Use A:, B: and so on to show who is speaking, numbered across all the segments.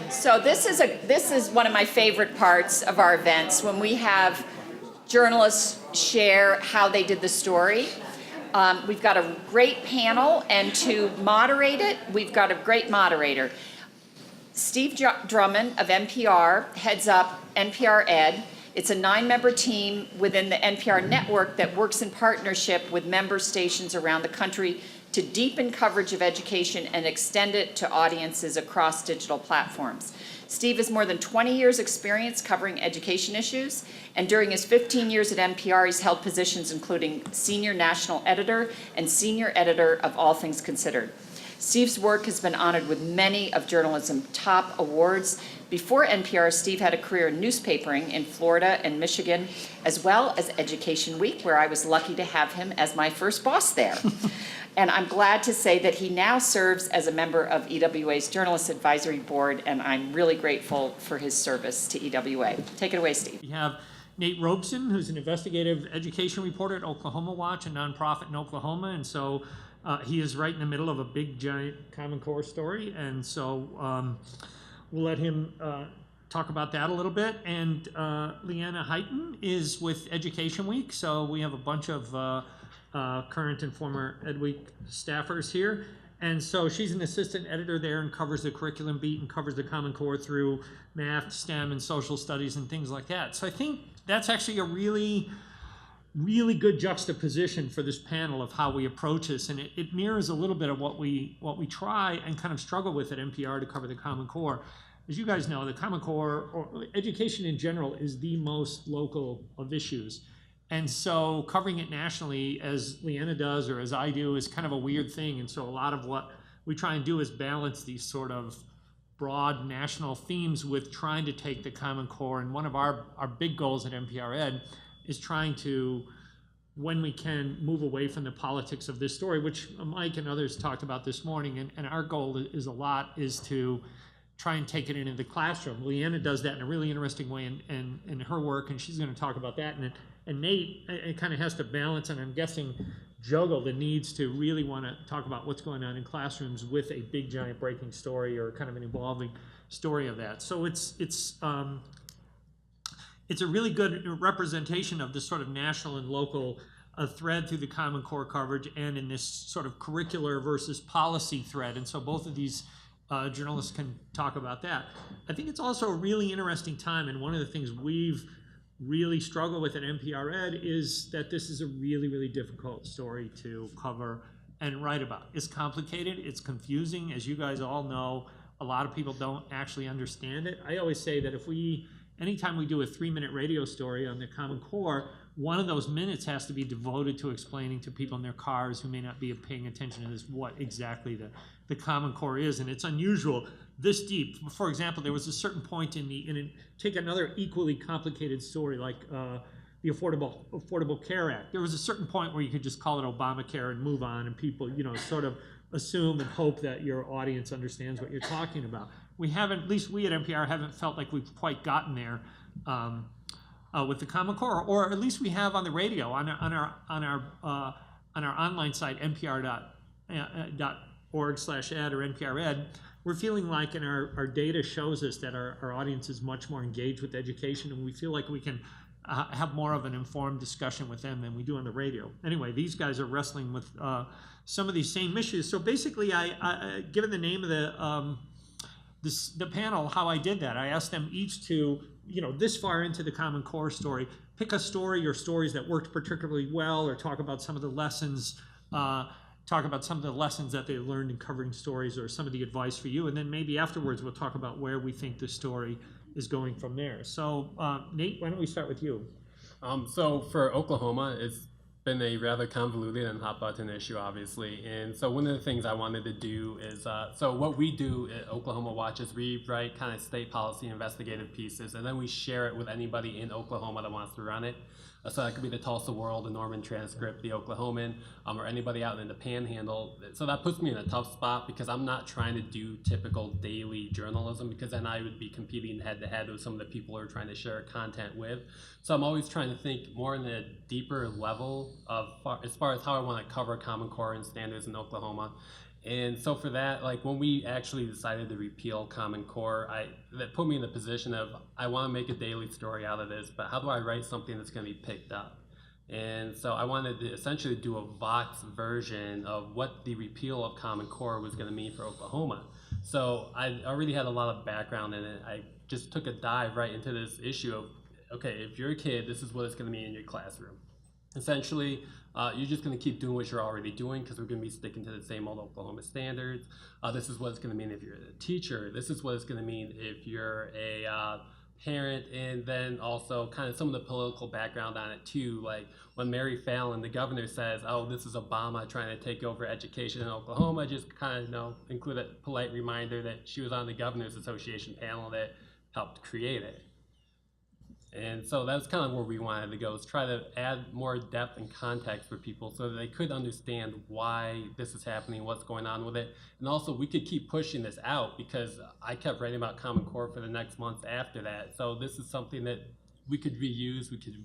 A: So this is one of my favorite parts of our events, when we have journalists share how they did the story. We've got a great panel, and to moderate it, we've got a great moderator. Steve Drummond of NPR heads up NPR Ed. It's a 9-member team within the NPR network that works in partnership with member stations around the country to deepen coverage of education and extend it to audiences across digital platforms. Steve has more than 20 years experience covering education issues, and during his 15 years at NPR, he's held positions including senior national editor and senior editor of All Things Considered. Steve's work has been honored with many of journalism's top awards. Before NPR, Steve had a career in newspapering in Florida and Michigan, as well as Education Week, where I was lucky to have him as my first boss there. And I'm glad to say that he now serves as a member of EWA's Journalist Advisory Board, and I'm really grateful for his service to EWA. Take it away, Steve.
B: We have Nate Robson, who's an investigative education reporter at Oklahoma Watch, a nonprofit in Oklahoma, and so he is right in the middle of a big, giant Common Core story, and so we'll let him talk about that a little bit. And Liana Heitin is with Education Week, so we have a bunch of current and former Ed Week staffers here. And so she's an assistant editor there and covers the curriculum beat and covers the Common Core through math, STEM, and social studies and things like that. So I think that's actually a really good juxtaposition for this panel of how we approach this, and it mirrors a little bit of what we try and kind of struggle with at NPR to cover the Common Core. As you guys know, the Common Core, or education in general, is the most local of issues. And so covering it nationally, as Liana does or as I do, is kind of a weird thing. And so a lot of what we try and do is balance these sort of broad national themes with trying to take the Common Core. And one of our big goals at NPR Ed is trying to, when we can, move away from the politics of this story, which Mike and others talked about this morning. And our goal is to try and take it into the classroom. Liana does that in a really interesting way in her work, and she's going to talk about that. And Nate, it kind of has to balance, and I'm guessing juggle the needs to really want to talk about what's going on in classrooms with a big, giant breaking story or kind of an evolving story of that. So it's a really good representation of this sort of national and local thread through the Common Core coverage and in this sort of curricular versus policy thread. And so both of these journalists can talk about that. I think it's also a really interesting time, and one of the things we've really struggled with at NPR Ed is that this is a really, really difficult story to cover and write about. It's complicated, it's confusing. As you guys all know, a lot of people don't actually understand it. I always say that anytime we do a 3-minute radio story on the Common Core, one of those minutes has to be devoted to explaining to people in their cars who may not be paying attention to this what exactly the Common Core is. And it's unusual this deep. For example, there was a certain point take another equally complicated story like the Affordable Care Act. There was a certain point where you could just call it Obamacare and move on, and people, sort of assume and hope that your audience understands what you're talking about. We haven't, at least we at NPR haven't felt like we've quite gotten there with the Common Core, or at least we have on the radio, on our online site, npr.org/ed or NPR Ed. We're feeling like, and our data shows us that our audience is much more engaged with education, and we feel like we can have more of an informed discussion with them than we do on the radio. Anyway, these guys are wrestling with some of these same issues. So basically, I given the name of the panel, how I did that, I asked them each to, this far into the Common Core story, pick a story or stories that worked particularly well, or talk about some of the lessons that they learned in covering stories, or some of the advice for you. And then maybe afterwards we'll talk about where we think this story is going from there. So Nate, why don't we start with you?
C: So for Oklahoma, it's been a rather convoluted and hot button issue, obviously. And so one of the things I wanted to do is, so what we do at Oklahoma Watch is we write kind of state policy investigative pieces, and then we share it with anybody in Oklahoma that wants to run it. So that could be the Tulsa World, the Norman Transcript, the Oklahoman, or anybody out in the Panhandle. So that puts me in a tough spot because I'm not trying to do typical daily journalism, because then I would be competing head to head with some of the people who are trying to share content with. So I'm always trying to think more in a deeper level of as far as how I want to cover Common Core and standards in Oklahoma. And so for that, like when we actually decided to repeal Common Core, that put me in the position of I want to make a daily story out of this, but how do I write something that's going to be picked up? And so I wanted to essentially do a Vox version of what the repeal of Common Core was going to mean for Oklahoma. So I already had a lot of background in it. I just took a dive right into this issue of, okay, if you're a kid, this is what it's going to mean in your classroom. Essentially, you're just going to keep doing what you're already doing because we're going to be sticking to the same old Oklahoma standards. This is what it's going to mean if you're a teacher. This is what it's going to mean if you're a parent, and then also kind of some of the political background on it too. Like when Mary Fallon, the governor, says, "Oh, this is Obama trying to take over education in Oklahoma," just kind of include a polite reminder that she was on the Governors Association panel that helped create it. And so that's kind of where we wanted to go, is try to add more depth and context for people so that they could understand why this is happening, what's going on with it. And also we could keep pushing this out because I kept writing about Common Core for the next month after that. So this is something that we could reuse, we could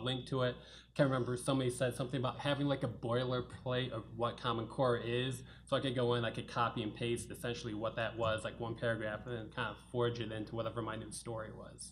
C: link to it. I can't remember, somebody said something about having like a boilerplate of what Common Core is. So I could go in, I could copy and paste essentially what that was, like one paragraph, and then kind of forge it into whatever my new story was.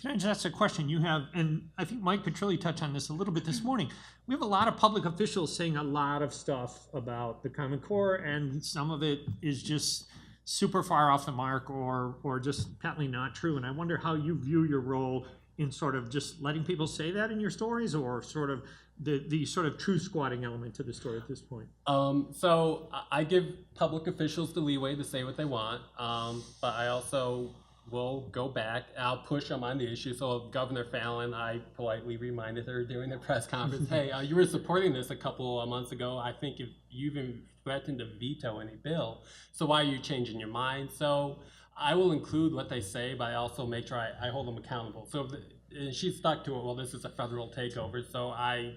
B: Can I just ask a question? You have, and I think Mike Petrilli touched on this a little bit this morning. We have a lot of public officials saying a lot of stuff about the Common Core, and some of it is just super far off the mark or just patently not true. And I wonder how you view your role in sort of just letting people say that in your stories, or sort of the sort of truth squatting element to the story at this point.
C: So I give public officials the leeway to say what they want, but I also will go back. I'll push them on the issue. So Governor Fallon, I politely reminded her during the press conference, hey, you were supporting this a couple of months ago. I think if you even threatened to veto any bill, so why are you changing your mind? So I will include what they say, but I also make sure I hold them accountable. So and she stuck to it, well, this is a federal takeover. So I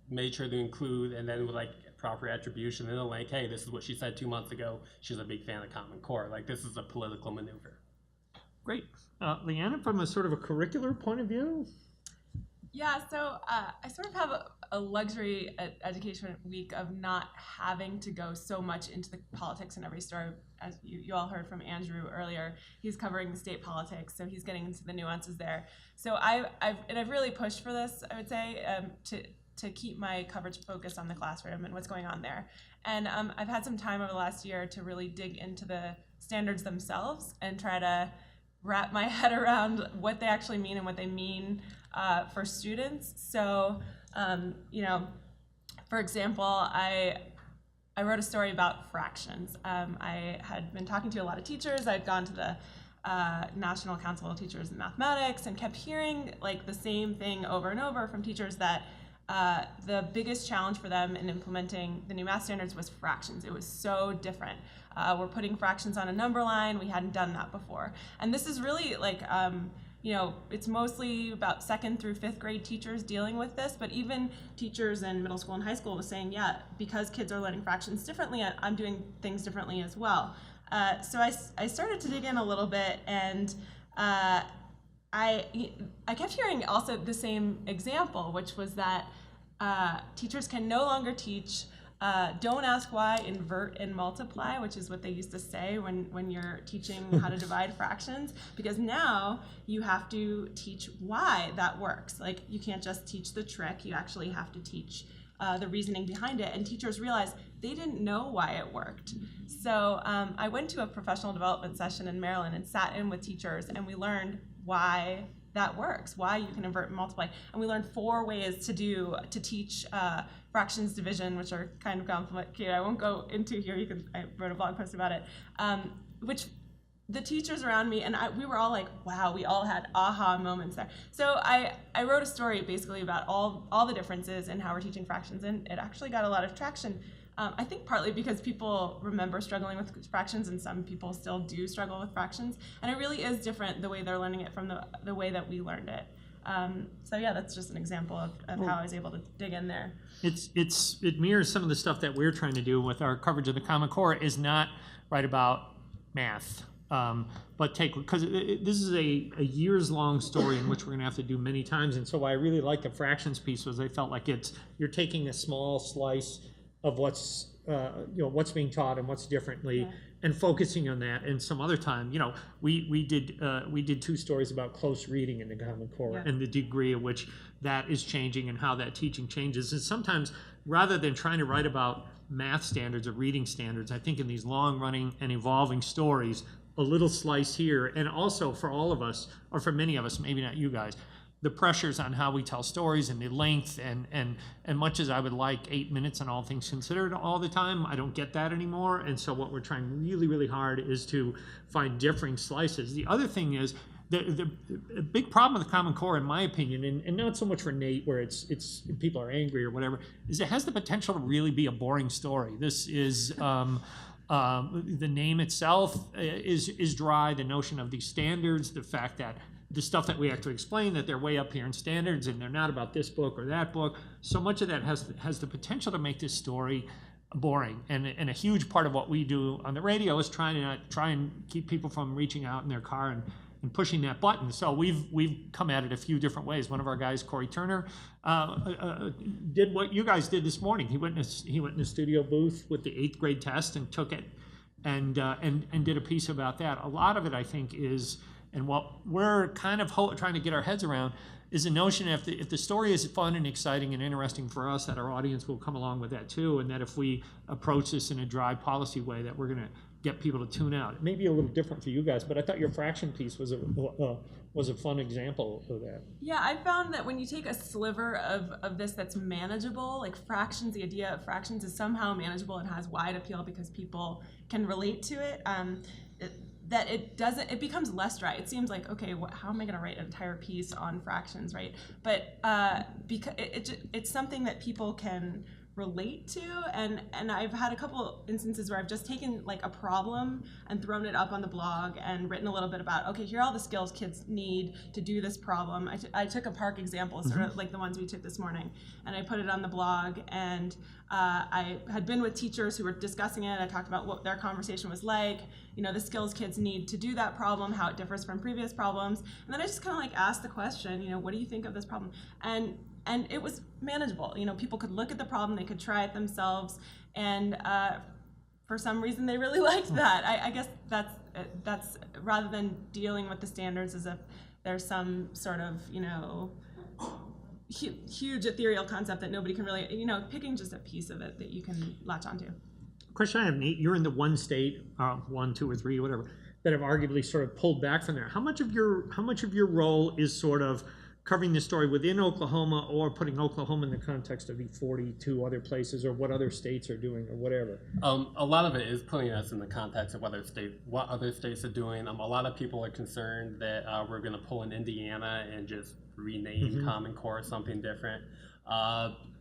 C: made sure to include, and then with like proper attribution and a link, hey, this is what she said 2 months ago. She's a big fan of Common Core. Like, this is a political maneuver.
B: Great. Liana, from a sort of a curricular point of view?
D: Yeah, so I sort of have a luxury at Education Week of not having to go so much into the politics in every story. As you all heard from Andrew earlier, he's covering the state politics, so he's getting into the nuances there. So I've really pushed for this, I would say, to keep my coverage focused on the classroom and what's going on there. And I've had some time over the last year to really dig into the standards themselves and try to wrap my head around what they actually mean and what they mean for students. So, for example, I wrote a story about fractions. I had been talking to a lot of teachers. I'd gone to the National Council of Teachers in Mathematics and kept hearing like the same thing over and over from teachers, that the biggest challenge for them in implementing the new math standards was fractions. It was so different. We're putting fractions on a number line. We hadn't done that before. And this is really like, it's mostly about 2nd through 5th grade teachers dealing with this, but even teachers in middle school and high school was saying, yeah, because kids are learning fractions differently, I'm doing things differently as well. So I started to dig in a little bit, and I kept hearing also the same example, which was that teachers can no longer teach don't ask why, invert and multiply, which is what they used to say when you're teaching how to divide fractions, because now you have to teach why that works. Like, you can't just teach the trick, you actually have to teach the reasoning behind it, and teachers realized they didn't know why it worked. So I went to a professional development session in Maryland and sat in with teachers, and we learned why that works, why you can invert and multiply. And we learned 4 ways to teach fractions division, which are kind of complicated. I won't go into here. I wrote a blog post about it, which the teachers around me and we were all like, wow, we all had aha moments there. So I wrote a story basically about all the differences in how we're teaching fractions, and it actually got a lot of traction. I think partly because people remember struggling with fractions, and some people still do struggle with fractions, and it really is different the way they're learning it from the way that we learned it. So yeah, that's just an example of how I was able to dig in there.
B: It mirrors some of the stuff that we're trying to do with our coverage of the Common Core, is not write about math, but because this is a years-long story in which we're going to have to do many times. And so why I really like the fractions piece was I felt like you're taking a small slice of what's what's being taught and what's differently, and focusing on that. And some other time, we did 2 stories about close reading in the Common Core and the degree at which that is changing and how that teaching changes. And sometimes, rather than trying to write about math standards or reading standards, I think in these long-running and evolving stories, a little slice here, and also for all of us, or for many of us, maybe not you guys, the pressures on how we tell stories and the length, and much as I would like 8 minutes on all things considered all the time, I don't get that anymore. And so what we're trying really, really hard is to find differing slices. The other thing is, the big problem with the Common Core, in my opinion, and not so much for Nate, where it's people are angry or whatever, is it has the potential to really be a boring story. This is the name itself is dry. The notion of these standards, the fact that the stuff that we have to explain, that they're way up here in standards and they're not about this book or that book, so much of that has the potential to make this story boring. And a huge part of what we do on the radio is try and keep people from reaching out in their car and pushing that button. So we've come at it a few different ways. One of our guys, Corey Turner, did what you guys did this morning. He went in the studio booth with the 8th grade test and took it and did a piece about that. A lot of it, I think, is, and what we're kind of trying to get our heads around, is the notion if the story is fun and exciting and interesting for us, that our audience will come along with that too, and that if we approach this in a dry policy way, that we're going to get people to tune out. It may be a little different for you guys, but I thought your fraction piece was a fun example of that.
D: Yeah, I found that when you take a sliver of this that's manageable, like fractions, the idea of fractions is somehow manageable and has wide appeal because people can relate to it. That it becomes less dry. It seems like, okay, how am I going to write an entire piece on fractions, right? But because it's something that people can relate to, and I've had a couple instances where I've just taken like a problem and thrown it up on the blog and written a little bit about, okay, here are all the skills kids need to do this problem. I took a park example, sort of like the ones we took this morning, and I put it on the blog, and I had been with teachers who were discussing it. I talked about what their conversation was like, the skills kids need to do that problem, how it differs from previous problems, and then I just kind of like asked the question, what do you think of this problem? And it was manageable. People could look at the problem, they could try it themselves, and for some reason they really liked that. I guess that's rather than dealing with the standards as if there's some sort of huge ethereal concept that nobody can really, picking just a piece of it that you can latch onto.
B: Question I have, Nate, you're in the one state, 1, 2, or 3, whatever, that have arguably sort of pulled back from there. How much of your role is sort of covering the story within Oklahoma, or putting Oklahoma in the context of the 42 other places, or what other states are doing, or whatever?
C: A lot of it is putting us in the context of what other states are doing. A lot of people are concerned that we're going to pull in Indiana and just rename Common Core something different.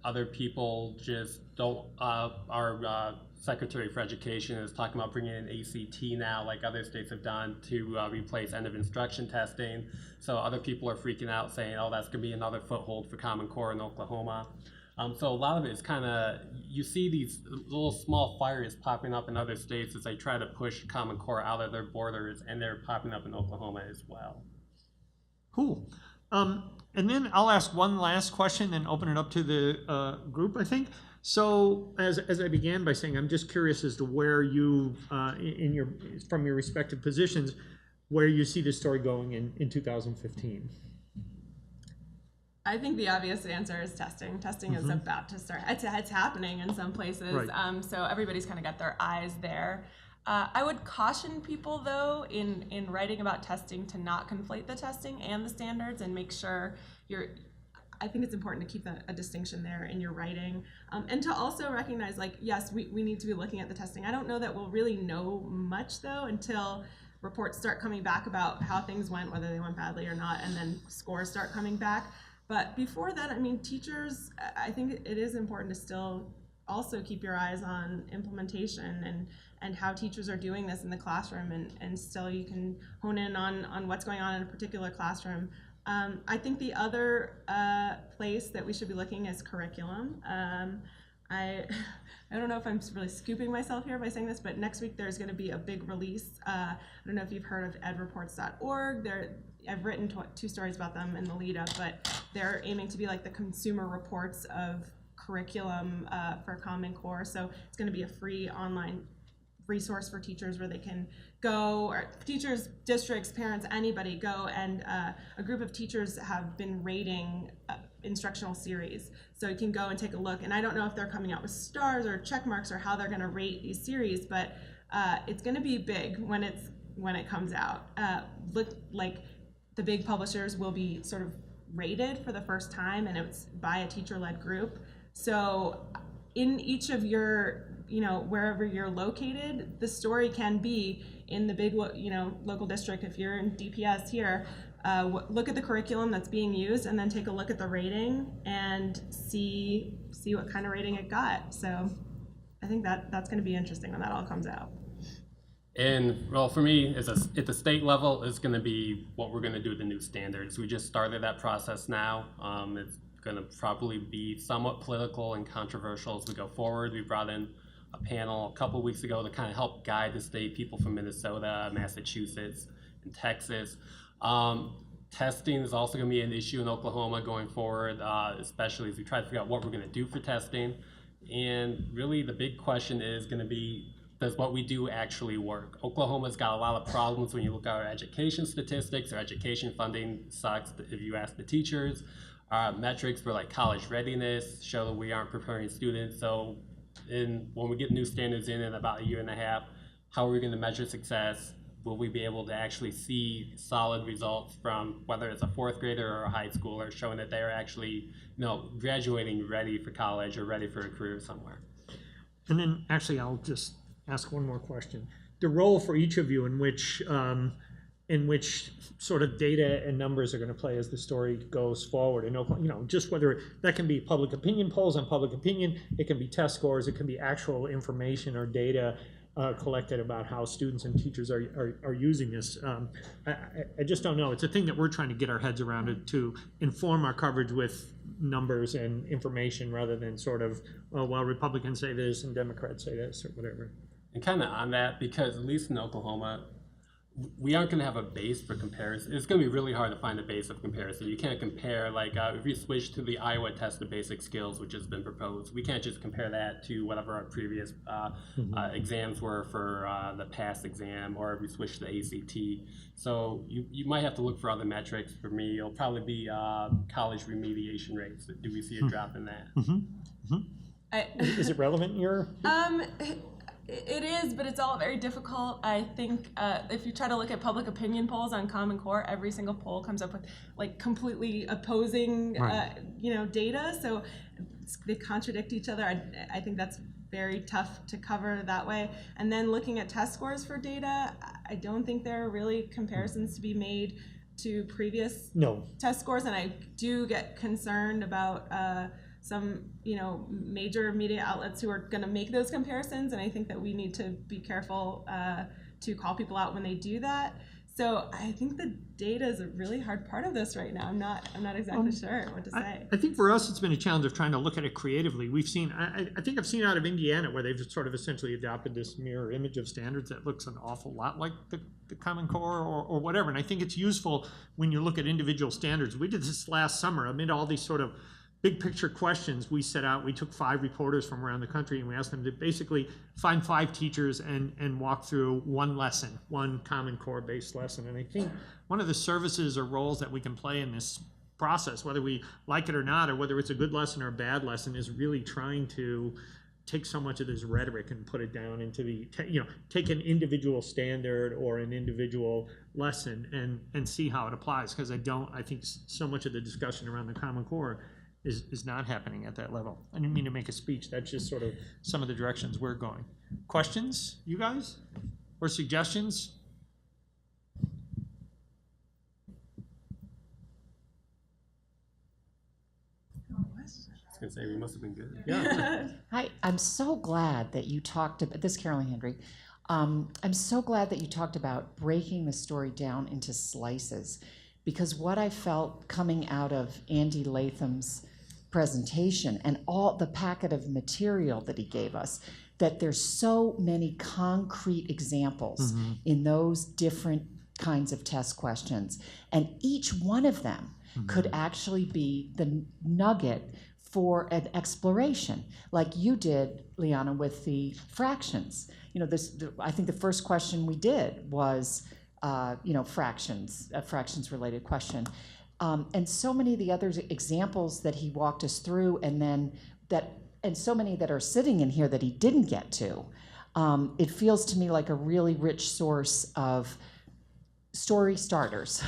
C: Other people just don't. Our Secretary for Education is talking about bringing in ACT now, like other states have done, to replace end of instruction testing. So other people are freaking out, saying, "Oh, that's going to be another foothold for Common Core in Oklahoma." So a lot of it is kind of, you see these little small fires popping up in other states as they try to push Common Core out of their borders, and they're popping up in Oklahoma as well.
B: Cool. And then I'll ask one last question, then open it up to the group, I think. So as I began by saying, I'm just curious as to where you, from your respective positions, where you see this story going in 2015.
D: I think the obvious answer is testing. Testing is about to start. It's happening in some places, right. So everybody's kind of got their eyes there. I would caution people, though, in writing about testing to not conflate the testing and the standards, and make sure I think it's important to keep a distinction there in your writing, and to also recognize, like, yes, we need to be looking at the testing. I don't know that we'll really know much, though, until reports start coming back about how things went, whether they went badly or not, and then scores start coming back. But before that, I mean, teachers, I think it is important to still also keep your eyes on implementation and how teachers are doing this in the classroom, and still you can hone in on what's going on in a particular classroom. I think the other place that we should be looking is curriculum. I don't know if I'm really scooping myself here by saying this, but next week there's going to be a big release. I don't know if you've heard of edreports.org. I've written 2 stories about them in the lead up, but they're aiming to be like the consumer reports of curriculum for Common Core. So it's going to be a free online resource for teachers where they can go, or teachers, districts, parents, anybody go, and a group of teachers have been rating instructional series. So you can go and take a look, and I don't know if they're coming out with stars or check marks or how they're going to rate these series, but it's going to be big when it comes out. Look, like the big publishers will be sort of rated for the first time, and it's by a teacher-led group. So in each of your, wherever you're located, the story can be in the big, local district. If you're in DPS here, look at the curriculum that's being used, and then take a look at the rating and see what kind of rating it got. So I think that's going to be interesting when that all comes out.
C: And well, for me, at the state level, it's going to be what we're going to do with the new standards. We just started that process now. It's going to probably be somewhat political and controversial as we go forward. We brought in a panel a couple of weeks ago to kind of help guide the state, people from Minnesota, Massachusetts, and Texas. Testing is also going to be an issue in Oklahoma going forward, especially as we try to figure out what we're going to do for testing. And really the big question is going to be, does what we do actually work? Oklahoma's got a lot of problems when you look at our education statistics. Our education funding sucks if you ask the teachers. Our metrics for like college readiness show that we aren't preparing students. So when we get new standards in about a year and a half, how are we going to measure success? Will we be able to actually see solid results from whether it's a fourth grader or a high schooler showing that they're actually graduating ready for college or ready for a career somewhere?
B: And then actually I'll just ask one more question. The role for each of you in which sort of data and numbers are going to play as the story goes forward. And just whether that can be public opinion polls on public opinion, it can be test scores, it can be actual information or data collected about how students and teachers are using this. I just don't know. It's a thing that we're trying to get our heads around it to inform our coverage with numbers and information rather than sort of, well, Republicans say this and Democrats say this or whatever.
C: And kind of on that, because at least in Oklahoma, we aren't going to have a base for comparison. It's going to be really hard to find a base of comparison. You can't compare, like, if you switch to the Iowa test of basic skills, which has been proposed, we can't just compare that to whatever our previous exams were for the PASS exam, or if we switch to the ACT. So you might have to look for other metrics. For me, it'll probably be college remediation rates. Do we see a drop in that?
B: Is it relevant in your?
D: It is, but it's all very difficult. I think if you try to look at public opinion polls on Common Core, every single poll comes up with like completely opposing, data. So they contradict each other. I think that's very tough to cover that way. And then looking at test scores for data, I don't think there are really comparisons to be made to previous test scores. And I do get concerned about some major media outlets who are going to make those comparisons, and I think that we need to be careful to call people out when they do that. So I think the data is a really hard part of this right now. I'm not exactly sure what to say.
B: I think for us it's been a challenge of trying to look at it creatively. We've seen, I think I've seen out of Indiana where they've sort of essentially adopted this mirror image of standards that looks an awful lot like the Common Core or whatever. And I think it's useful when you look at individual standards. We did this last summer amid all these sort of big picture questions. We took 5 reporters from around the country and we asked them to basically find 5 teachers and walk through one lesson, one Common Core based lesson. And I think one of the services or roles that we can play in this process, whether we like it or not, or whether it's a good lesson or a bad lesson, is really trying to take so much of this rhetoric and put it down into take an individual standard or an individual lesson and see how it applies. Because I think so much of the discussion around the Common Core is not happening at that level. I didn't mean to make a speech. That's just sort of some of the directions we're going. Questions, you guys? Or suggestions?
C: I was going to say, we must have been good.
B: Yeah.
E: Hi, I'm so glad that you talked about this, Carolyn Hendry. I'm so glad that you talked about breaking the story down into slices, because what I felt coming out of Andy Latham's presentation and all the packet of material that he gave us, that there's so many concrete examples in those different kinds of test questions, and each one of them could actually be the nugget for an exploration, like you did, Liana, with the fractions. You know, I think the first question we did was, fractions, a fractions-related question. And so many of the other examples that he walked us through, and so many that are sitting in here that he didn't get to, it feels to me like a really rich source of story starters.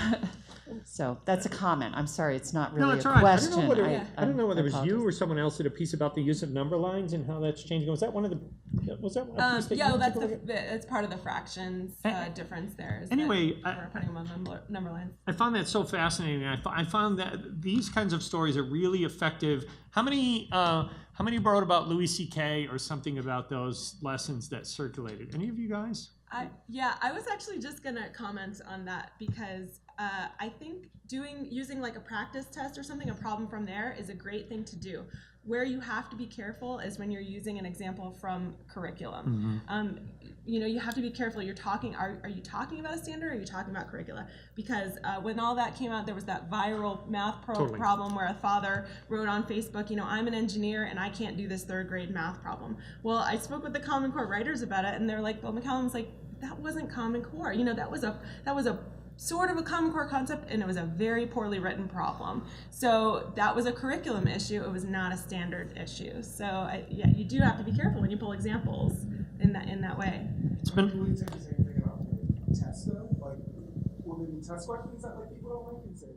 E: So that's a comment. I'm sorry, it's not really
B: it's
E: a
B: all right.
E: question.
B: I don't know whether it was you
E: apologize.
B: or someone else did a piece about the use of number lines and how that's changing. Was that one of the? Was that a piece that you
D: that's
B: took a look at?
D: that's part of the fractions difference there. Is
B: Anyway,
D: that we're putting them on number lines.
B: I found that so fascinating. I found that these kinds of stories are really effective. How many wrote about Louis C.K. or something about those lessons that circulated? Any of you guys?
D: I was actually just gonna comment on that because I think using like a practice test or something, a problem from there is a great thing to do. Where you have to be careful is when you're using an example from curriculum. You have to be careful. Are you talking about a standard, or are you talking about curricula? Because when all that came out, there was that viral math problem where a father wrote on Facebook, I'm an engineer and I can't do this 3rd grade math problem. Well, I spoke with the Common Core writers about it, and they're like, well, McCallum's like, that wasn't Common Core. That was a sort of a Common Core concept, and it was a very poorly written problem. So that was a curriculum issue. It was not a standard issue. So you do have to be careful when you pull examples in that way.
B: It's been.
F: Can we say the same thing about tests though? Like, will there be test questions that like people don't like and say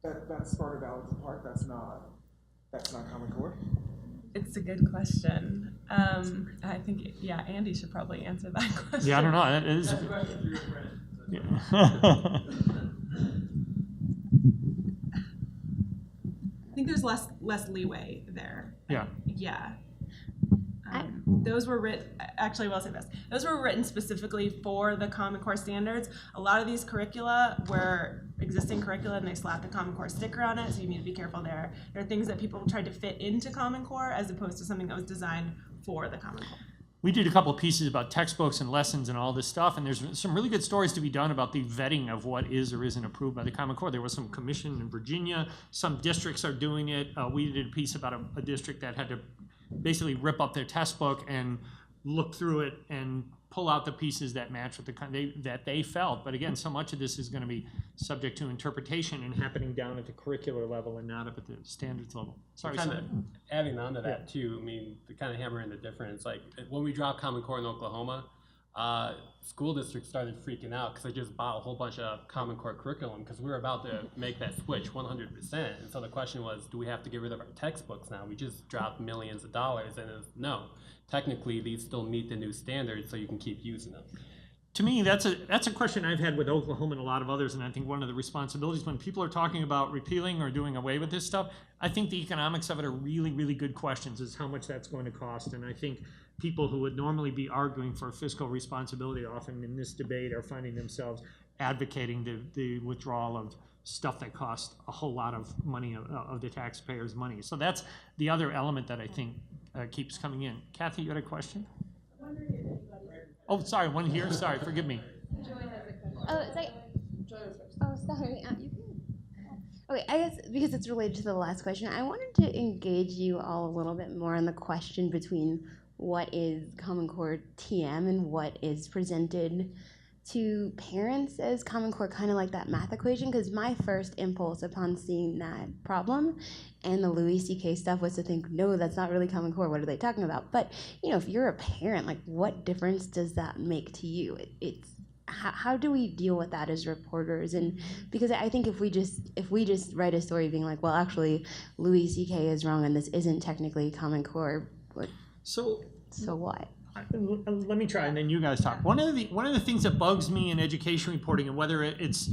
F: like that started out as a part that's not Common Core?
D: It's a good question. I think Andy should probably answer that question.
B: Yeah, I don't know. That is.
F: That's a question for your friend.
B: Yeah.
D: I think there's less leeway there.
B: Yeah.
D: Yeah. Those were written, actually, I'll say this. Those were written specifically for the Common Core standards. A lot of these curricula were existing curricula and they slapped the Common Core sticker on it, so you need to be careful there. There are things that people tried to fit into Common Core as opposed to something that was designed for the Common Core.
B: We did a couple of pieces about textbooks and lessons and all this stuff, and there's some really good stories to be done about the vetting of what is or isn't approved by the Common Core. There was some commission in Virginia. Some districts are doing it. We did a piece about a district that had to basically rip up their test book and look through it and pull out the pieces that match with that they felt. But again, so much of this is going to be subject to interpretation and happening down at the curricular level and not up at the standards level. Sorry,
C: kind of adding on to that too. I mean, to kind of hammer in the difference, like when we dropped Common Core in Oklahoma, school districts started freaking out because they just bought a whole bunch of Common Core curriculum because we were about to make that switch 100%. And so the question was, do we have to get rid of our textbooks now? We just dropped millions of dollars, and it was, no. Technically, these still meet the new standards, so you can keep using them.
B: To me, that's a question I've had with Oklahoma and a lot of others, and I think one of the responsibilities when people are talking about repealing or doing away with this stuff, I think the economics of it are really, really good questions, is how much that's going to cost. And I think people who would normally be arguing for fiscal responsibility often in this debate are finding themselves advocating the withdrawal of stuff that costs a whole lot of money, of the taxpayers' money. So that's the other element that I think keeps coming in. Kathy, you had a question? Oh, sorry, one here. Sorry, forgive me.
G: Oh, it's like, oh, sorry. You can. Okay, I guess because it's related to the last question, I wanted to engage you all a little bit more on the question between what is Common Core TM and what is presented to parents as Common Core, kind of like that math equation. Because my first impulse upon seeing that problem and the Louis C.K. stuff was to think, no, that's not really Common Core. What are they talking about? But if you're a parent, like, what difference does that make to you? It's how do we deal with that as reporters? And because I think if we just write a story being like, well, actually, Louis C.K. is wrong and this isn't technically Common Core, so what?
B: Let me try, and then you guys talk. One of the things that bugs me in education reporting, and whether it's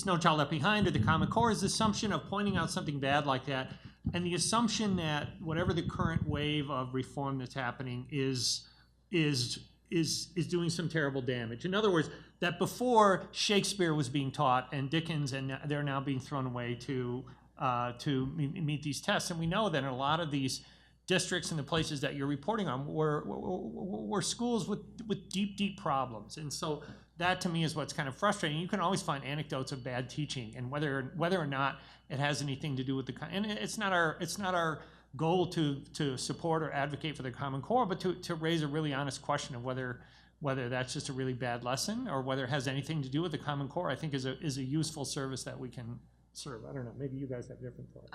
B: No Child Left Behind or the Common Core, is the assumption of pointing out something bad like that, and the assumption that whatever the current wave of reform that's happening is doing some terrible damage. In other words, that before Shakespeare was being taught and Dickens, and they're now being thrown away to meet these tests, and we know that in a lot of these districts and the places that you're reporting on were schools with deep problems. And so that to me is what's kind of frustrating. You can always find anecdotes of bad teaching, and whether or not it has anything to do with and it's not our goal to support or advocate for the Common Core, but to raise a really honest question of whether that's just a really bad lesson or whether it has anything to do with the Common Core, I think is a useful service that we can serve. I don't know, maybe you guys have different thoughts.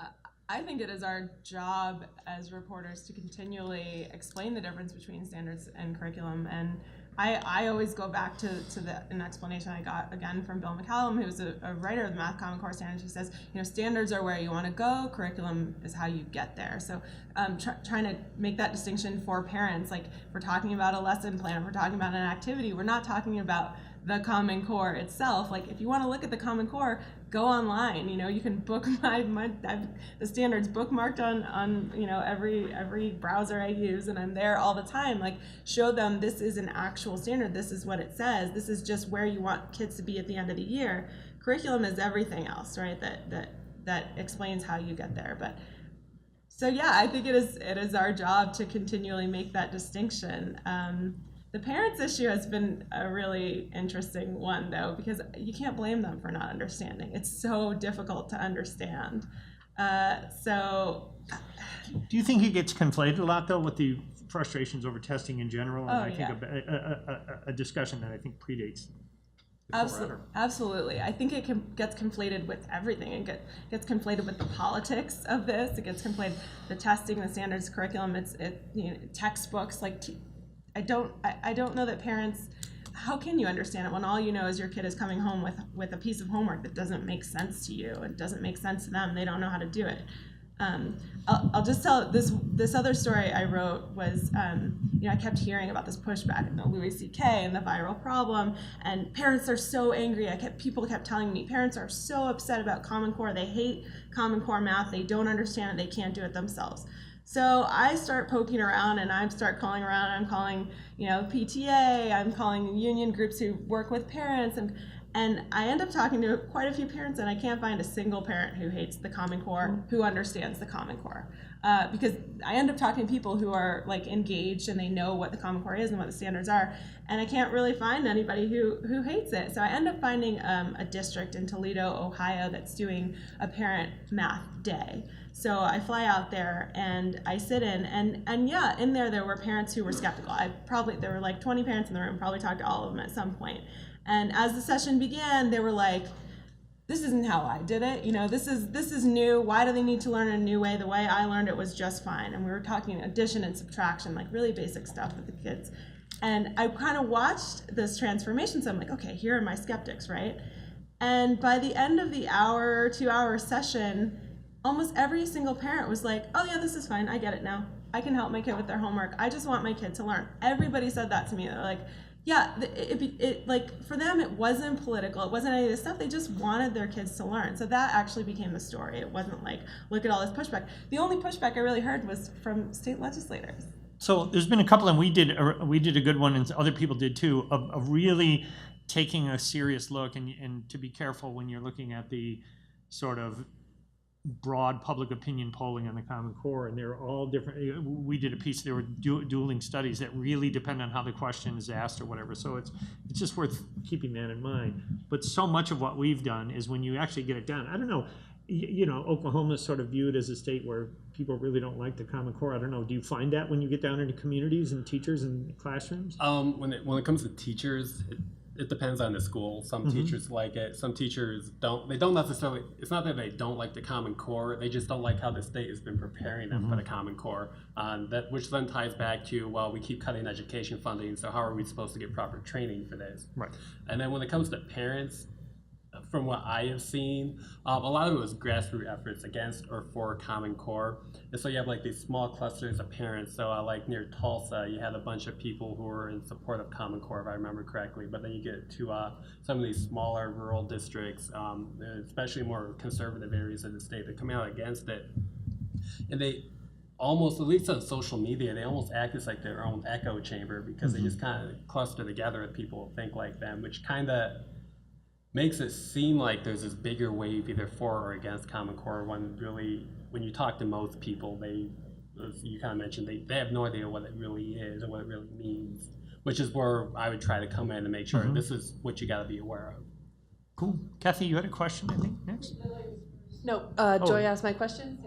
D: I think it is our job as reporters to continually explain the difference between standards and curriculum. And I always go back to an explanation I got again from Bill McCallum, who's a writer of the Math Common Core Standards. He says, standards are where you want to go, curriculum is how you get there. So trying to make that distinction for parents, like if we're talking about a lesson plan, if we're talking about an activity, we're not talking about the Common Core itself. Like if you want to look at the Common Core, go online. You can book the standards bookmarked on every browser I use, and I'm there all the time. Like show them this is an actual standard. This is what it says. This is just where you want kids to be at the end of the year. Curriculum is everything else, right? That explains how you get there. But so yeah, I think it is our job to continually make that distinction. The parents' issue has been a really interesting one, though, because you can't blame them for not understanding. It's so difficult to understand.
B: Do you think it gets conflated a lot, though, with the frustrations over testing in general? And I think a discussion that I think predates.
D: Absolutely. I think it gets conflated with everything. It gets conflated with the politics of this. It gets conflated the testing, the standards, curriculum. It's textbooks like. I don't know that parents, how can you understand it when all you know is your kid is coming home with a piece of homework that doesn't make sense to you? It doesn't make sense to them. They don't know how to do it. I'll just tell this other story I wrote was, I kept hearing about this pushback in the Louis C.K. and the viral problem, and parents are so angry. People kept telling me parents are so upset about Common Core. They hate Common Core math. They don't understand it. They can't do it themselves. So I start poking around and I start calling around. I'm calling, PTA. I'm calling union groups who work with parents, and I end up talking to quite a few parents, and I can't find a single parent who hates the Common Core, who understands the Common Core, because I end up talking to people who are like engaged and they know what the Common Core is and what the standards are, and I can't really find anybody who hates it. So I end up finding a district in Toledo, Ohio, that's doing a parent math day. So I fly out there and I sit in, and yeah, in there were parents who were skeptical. There were like 20 parents in the room, probably talked to all of them at some point. And as the session began, they were like, this isn't how I did it. This is new. Why do they need to learn a new way? The way I learned it was just fine. And we were talking addition and subtraction, like really basic stuff with the kids. And I kind of watched this transformation. So I'm like, okay, here are my skeptics, right? And by the end of the 2-hour session, almost every single parent was like, oh yeah, this is fine. I get it now. I can help my kid with their homework. I just want my kid to learn. Everybody said that to me. They're like, yeah, it like for them, it wasn't political. It wasn't any of this stuff. They just wanted their kids to learn. So that actually became the story. It wasn't like, look at all this pushback. The only pushback I really heard was from state legislators.
B: So there's been a couple, and we did a good one, and other people did too, of really taking a serious look, and to be careful when you're looking at the sort of broad public opinion polling on the Common Core, and they're all different. We did a piece, there were dueling studies that really depend on how the question is asked or whatever, so it's just worth keeping that in mind. But so much of what we've done is when you actually get it down, I don't know, Oklahoma is sort of viewed as a state where people really don't like the Common Core. I don't know, do you find that when you get down into communities and teachers and classrooms?
C: When it comes to teachers, it depends on the school. Some teachers like it. Some teachers don't. They don't necessarily. It's not that they don't like the Common Core. They just don't like how the state has been preparing them for the Common Core. Which then ties back to, well, we keep cutting education funding. So how are we supposed to get proper training for this? Right. And then when it comes to parents, from what I have seen, a lot of it was grassroots efforts against or for Common Core. And so you have like these small clusters of parents. So like near Tulsa, you had a bunch of people who were in support of Common Core, if I remember correctly. But then you get to some of these smaller rural districts, especially more conservative areas of the state, that come out against it. And they almost, at least on social media, they almost act as like their own echo chamber, because they just kind of cluster together with people who think like them, which kind of makes it seem like there's this bigger wave either for or against Common Core, when really, when you talk to most people, they, as you kind of mentioned, they have no idea what it really is or what it really means, which is where I would try to come in and make sure this is what you got to be aware of.
B: Cool. Kathy, you had a question, I think, next?
H: No, Joy asked my question.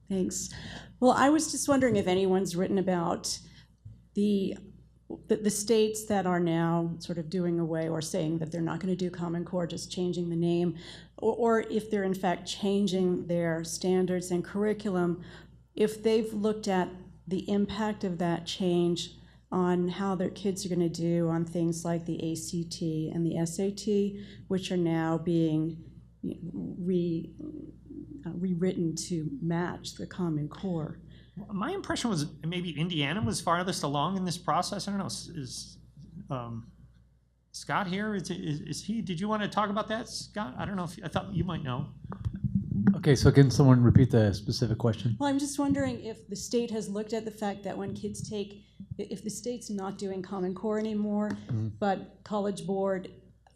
H: Thanks. Well, I was just wondering if anyone's written about the states that are now sort of doing away or saying that they're not going to do Common Core, just changing the name, or if they're in fact changing their standards and curriculum, if they've looked at the impact of that change on how their kids are going to do on things like the ACT and the SAT, which are now being rewritten to match the Common Core.
B: My impression was maybe Indiana was farthest along in this process. I don't know. Is Scott here? Is he? Did you want to talk about that, Scott? I don't know. I thought you might know.
I: Okay, so can someone repeat the specific question?
H: Well, I'm just wondering if the state has looked at the fact that when kids if the state's not doing Common Core anymore, but College Board,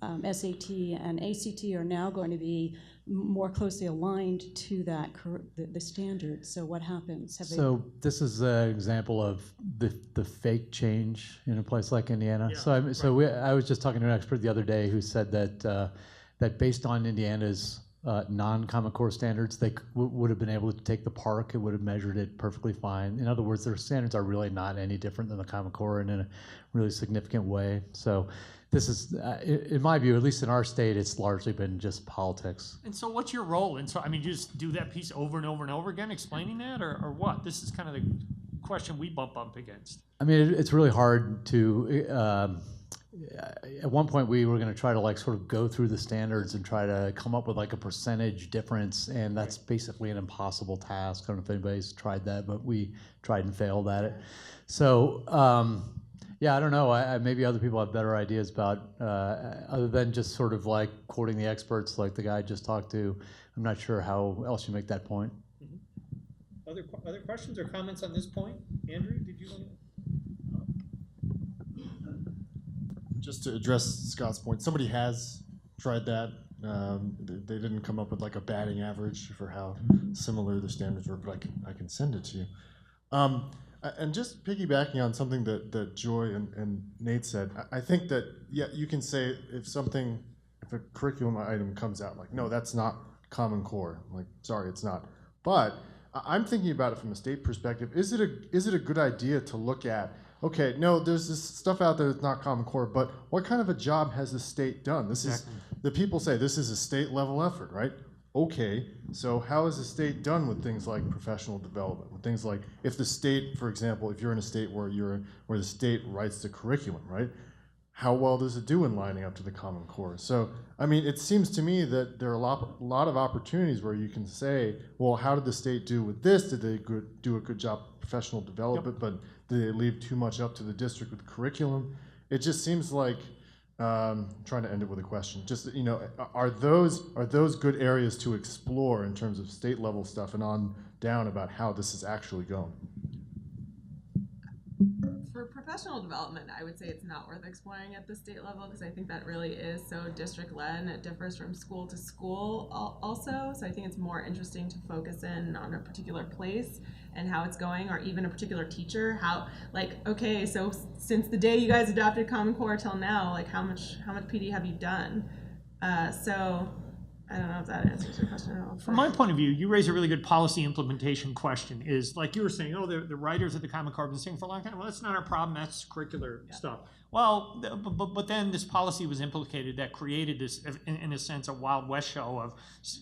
H: SAT, and ACT are now going to be more closely aligned to that the standards. So what happens?
I: This is an example of the fake change in a place like Indiana.
B: Yeah,
I: I was just talking to an expert the other day who said that based on Indiana's non-Common Core standards, they would have been able to take the park. It would have measured it perfectly fine. In other words, their standards are really not any different than the Common Core, and in a really significant way. So this is, in my view, at least in our state, it's largely been just politics.
B: And so what's your role? And so, I mean, you just do that piece over and over and over again, explaining that, or what? This is kind of the question we bump up against.
I: I mean, it's really hard to, at one point we were going to try to like sort of go through the standards and try to come up with like a percentage difference, and that's basically an impossible task. I don't know if anybody's tried that, but we tried and failed at it. So, yeah, I don't know. Maybe other people have better ideas about, other than just sort of like quoting the experts like the guy I just talked to. I'm not sure how else you make that point.
B: Mm-hmm. Other questions or comments on this point? Andrew, did you want to?
J: Just to address Scott's point, somebody has tried that. They didn't come up with like a batting average for how similar the standards were, but I can send it to you. And just piggybacking on something that Joy and Nate said, I think that, yeah, you can say if a curriculum item comes out, like, no, that's not Common Core. Like, sorry, it's not. But I'm thinking about it from a state perspective. Is it a good idea to look at, okay, no, there's this stuff out there that's not Common Core, but what kind of a job has the state done? This is, the people say this is a state level effort, right? Okay, so how is the state done with things like professional development, with things like, if the state, for example, if you're in a state where the state writes the curriculum, right? How well does it do in lining up to the Common Core? So, I mean, it seems to me that there are a lot of opportunities where you can say, well, how did the state do with this? Did they do a good job professional development, but did they leave too much up to the district with the curriculum? It just seems like, trying to end it with a question, just, you know, are those good areas to explore in terms of state level stuff and on down about how this is actually going?
D: For professional development, I would say it's not worth exploring at the state level because I think that really is so district-led and it differs from school to school also. So I think it's more interesting to focus in on a particular place and how it's going, or even a particular teacher. How, like, okay, so since the day you guys adopted Common Core till now, like how much PD have you done? So I don't know if that answers your question at all.
B: From my point of view, you raise a really good policy implementation question. Is like you were saying, oh, the writers of the Common Core have been saying for a long time, well, that's not our problem, that's curricular stuff. Well, but then this policy was implicated that created this, in a sense, a Wild West show of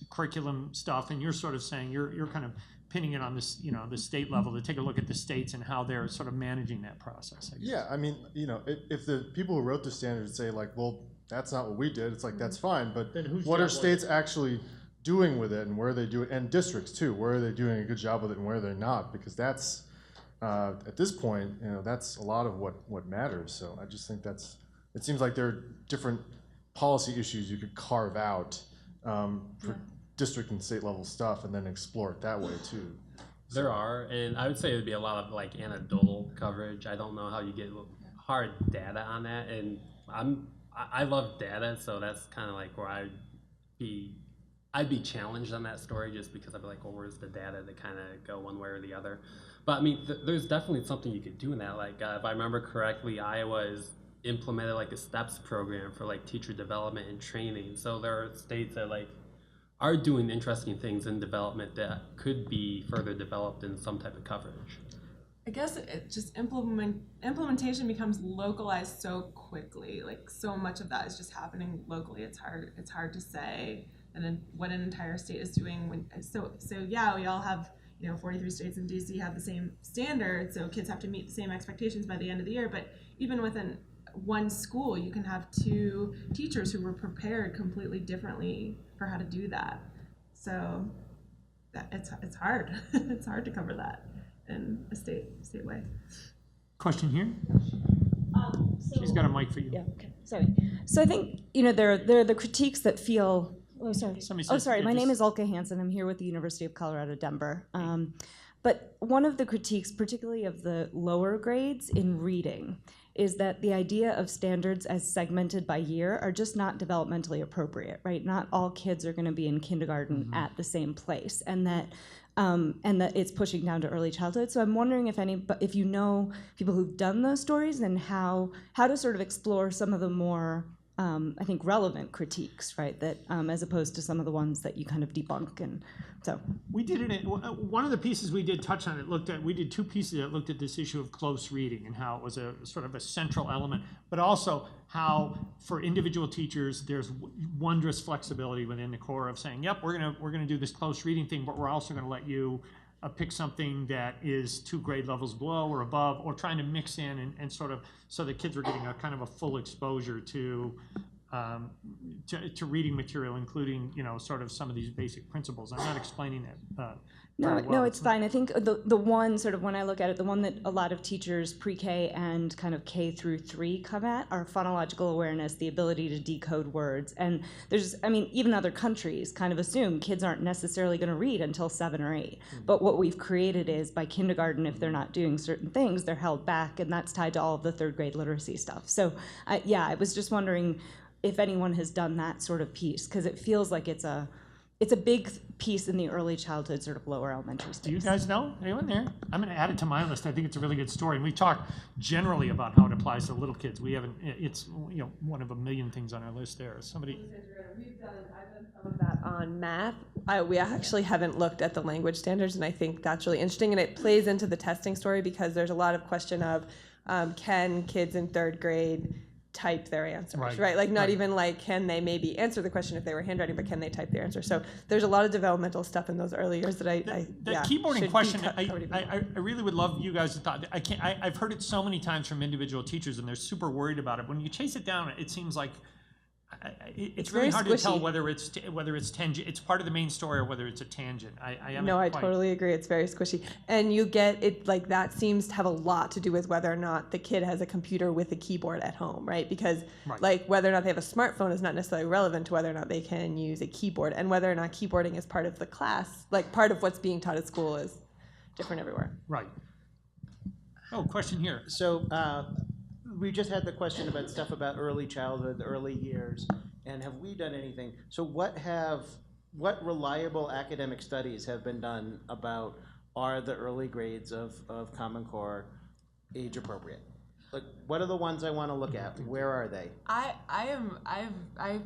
B: curriculum stuff, and you're sort of saying, you're kind of pinning it on this, you know, the state level to take a look at the states and how they're sort of managing that process, I guess.
J: Yeah, I mean, you know, if the people who wrote the standards say like, well, that's not what we did, it's like, that's fine, but what are states actually doing with it, and where are they doing, and districts too, where are they doing a good job with it and where they're not, because that's, at this point, you know, that's a lot of what matters. So I just think it seems like there are different policy issues you could carve out for district and state level stuff and then explore it that way too. So.
C: There are, and I would say it would be a lot of like anecdotal coverage. I don't know how you get hard data on that, and I love data, so that's kind of like where I'd be challenged on that story, just because I'd be like, well, where's the data to kind of go one way or the other? But I mean, there's definitely something you could do in that. Like, if I remember correctly, Iowa's implemented like a STEPS program for like teacher development and training. So there are states that like are doing interesting things in development that could be further developed in some type of coverage.
D: I guess it just implementation becomes localized so quickly. Like so much of that is just happening locally. It's hard to say what an entire state is doing. So yeah, we all have 43 states in DC have the same standards. So kids have to meet the same expectations by the end of the year. But even within one school, you can have two teachers who were prepared completely differently for how to do that. So it's hard. It's hard to cover that in a state way.
B: Question here? She's got a mic for you.
K: Yeah, okay, sorry. So I think, there are the critiques that feel, my name is Ulka Hansen. I'm here with the University of Colorado, Denver. But one of the critiques, particularly of the lower grades in reading, is that the idea of standards as segmented by year are just not developmentally appropriate, right? Not all kids are gonna be in kindergarten at the same place, and that it's pushing down to early childhood. So I'm wondering if you know people who've done those stories and how to sort of explore some of the more, I think, relevant critiques, right? That as opposed to some of the ones that you kind of debunk. And so
B: we did it. One of the pieces we did touch on it. We did two pieces that looked at this issue of close reading and how it was a sort of a central element, but also how for individual teachers there's wondrous flexibility within the core of saying, yep, we're gonna do this close reading thing, but we're also gonna let you pick something that is 2 grade levels below or above, or trying to mix in and sort of so that kids are getting a kind of a full exposure to reading material, including sort of some of these basic principles. I'm not explaining it.
K: No, it's fine. I think the one sort of when I look at it, the one that a lot of teachers pre-K and kind of K through 3 come at are phonological awareness, the ability to decode words. And even other countries kind of assume kids aren't necessarily going to read until 7 or 8. But what we've created is by kindergarten, if they're not doing certain things, they're held back, and that's tied to all of the 3rd grade literacy stuff. So I was just wondering if anyone has done that sort of piece, because it feels like it's a big piece in the early childhood, sort of lower elementary space.
B: Do you guys know? Anyone there? I'm going to add it to my list. I think it's a really good story. And we talked generally about how it applies to little kids. We haven't, it's one of a million things on our list there. Somebody.
L: I've done some of that on math. We actually haven't looked at the language standards, and I think that's really interesting. And it plays into the testing story because there's a lot of question of can kids in 3rd grade type their answers, right? Like not even like can they maybe answer the question if they were handwriting, but can they type their answer? So there's a lot of developmental stuff in those early years that
B: that keyboarding question. I really would love you guys to thought. I've heard it so many times from individual teachers, and they're super worried about it. When you chase it down, it seems like it's really hard to tell whether it's tangent. It's part of the main story or whether it's a tangent. I
L: totally agree. It's very squishy, and you get it like that seems to have a lot to do with whether or not the kid has a computer with a keyboard at home, right? Because like whether or not they have a smartphone is not necessarily relevant to whether or not they can use a keyboard, and whether or not keyboarding is part of the class, like part of what's being taught at school, is different everywhere.
B: Right. Oh, question here.
M: So. We just had the question about stuff about early childhood, the early years, and have we done anything? So what reliable academic studies have been done about are the early grades of Common Core age appropriate? Like, what are the ones I want to look at? Where are they?
D: I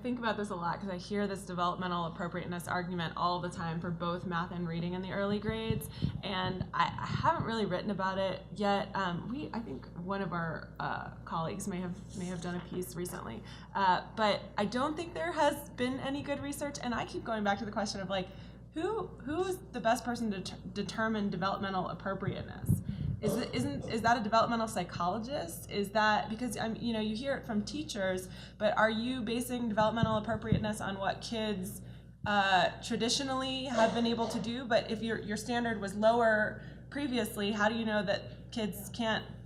D: think about this a lot because I hear this developmental appropriateness argument all the time for both math and reading in the early grades, and I haven't really written about it yet. I think one of our colleagues may have done a piece recently, but I don't think there has been any good research. And I keep going back to the question of like, who's the best person to determine developmental appropriateness? Is that a developmental psychologist? Is that because you hear it from teachers, but are you basing developmental appropriateness on what kids traditionally have been able to do? But if your standard was lower previously, how do you know that kids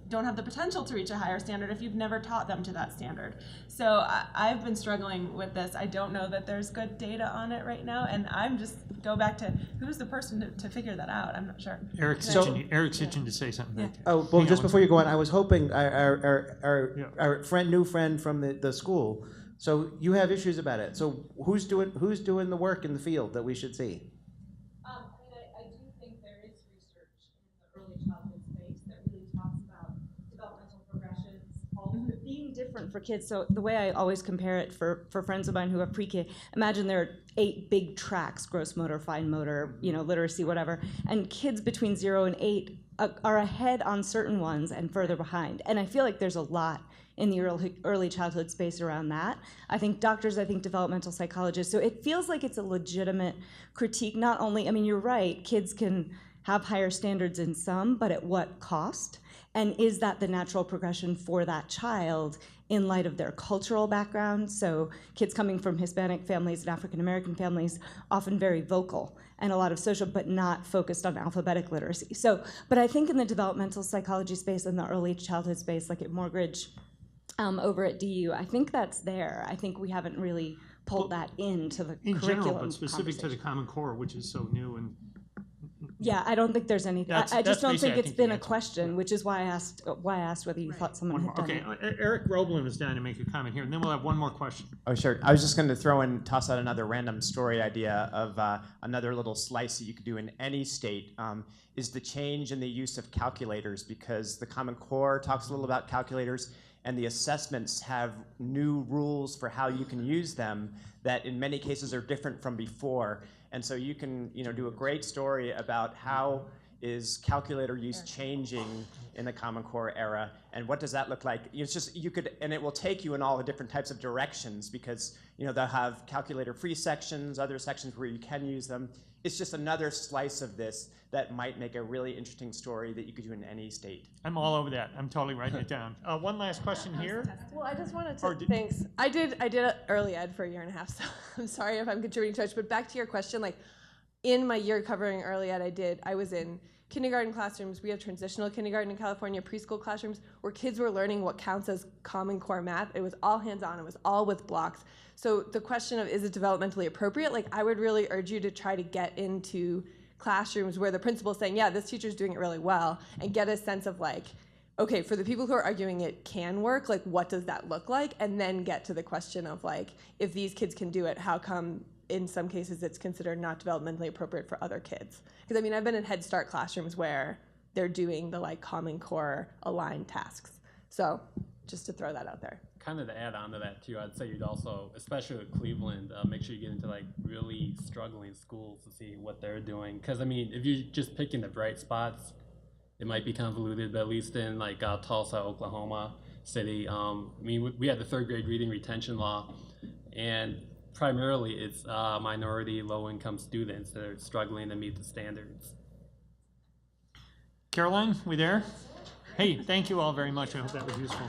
D: don't have the potential to reach a higher standard if you've never taught them to that standard? So I've been struggling with this. I don't know that there's good data on it right now, and I'm just go back to who's the person to figure that out. I'm not sure.
B: Eric's itching to say something.
D: Yeah.
M: Oh, well, just before you go on, I was hoping our new friend from the school. So you have issues about it. So who's doing the work in the field that we should see?
K: I do think there is research in the early childhood space that really talks about developmental progressions, all being different for kids. So the way I always compare it for friends of mine who have pre-K, imagine there are 8 big tracks, gross motor, fine motor, literacy, whatever, and kids between 0 and 8 are ahead on certain ones and further behind. And I feel like there's a lot in the early childhood space around that. I think doctors, I think developmental psychologists. So it feels like it's a legitimate critique, not only, I mean, you're right, kids can have higher standards in some, but at what cost? And is that the natural progression for that child in light of their cultural background? So kids coming from Hispanic families and African American families, often very vocal and a lot of social, but not focused on alphabetic literacy. So, but I think in the developmental psychology space and the early childhood space, like at Morgridge, over at DU, I think that's there. I think we haven't really pulled that into the
B: in
K: curriculum.
B: general, but specific to the Common Core, which is so new and.
K: Yeah, I don't think there's anything. I just don't think it's been a question, which is why I asked whether you thought someone had done it.
B: Okay, Eric Roblin is down to make a comment here, and then we'll have one more question.
N: Oh, sure. I was just going to toss out another random story idea of another little slice that you could do in any state, is the change in the use of calculators, because the Common Core talks a little about calculators, and the assessments have new rules for how you can use them that in many cases are different from before. And so you can do a great story about how is calculator use changing in the Common Core era, and what does that look like? It's just, and it will take you in all the different types of directions, because they'll have calculator-free sections, other sections where you can use them. It's just another slice of this that might make a really interesting story that you could do in any state.
B: I'm all over that. I'm totally writing it down. One last question here.
L: Well, I just wanted to, thanks. I did early ed for a year and a half, so I'm sorry if I'm contributing too much, but back to your question, like in my year covering early ed, I was in kindergarten classrooms. We have transitional kindergarten in California, preschool classrooms, where kids were learning what counts as Common Core math. It was all hands-on, it was all with blocks. So the question of, is it developmentally appropriate? Like, I would really urge you to try to get into classrooms where the principal's saying, yeah, this teacher's doing it really well, and get a sense of like, okay, for the people who are arguing it can work, like what does that look like? And then get to the question of like, if these kids can do it, how come in some cases it's considered not developmentally appropriate for other kids? Because I mean, I've been in Head Start classrooms where they're doing the like Common Core aligned tasks. So just to throw that out there.
C: Kind of to add on to that too, I'd say you'd also, especially with Cleveland, make sure you get into like really struggling schools to see what they're doing. Because I mean, if you're just picking the bright spots, it might be convoluted. But at least in like Tulsa, Oklahoma City, I mean, we had the 3rd grade reading retention law, and primarily it's minority, low-income students that are struggling to meet the standards.
B: Caroline, we there? Hey, thank you all very much. I hope that was useful.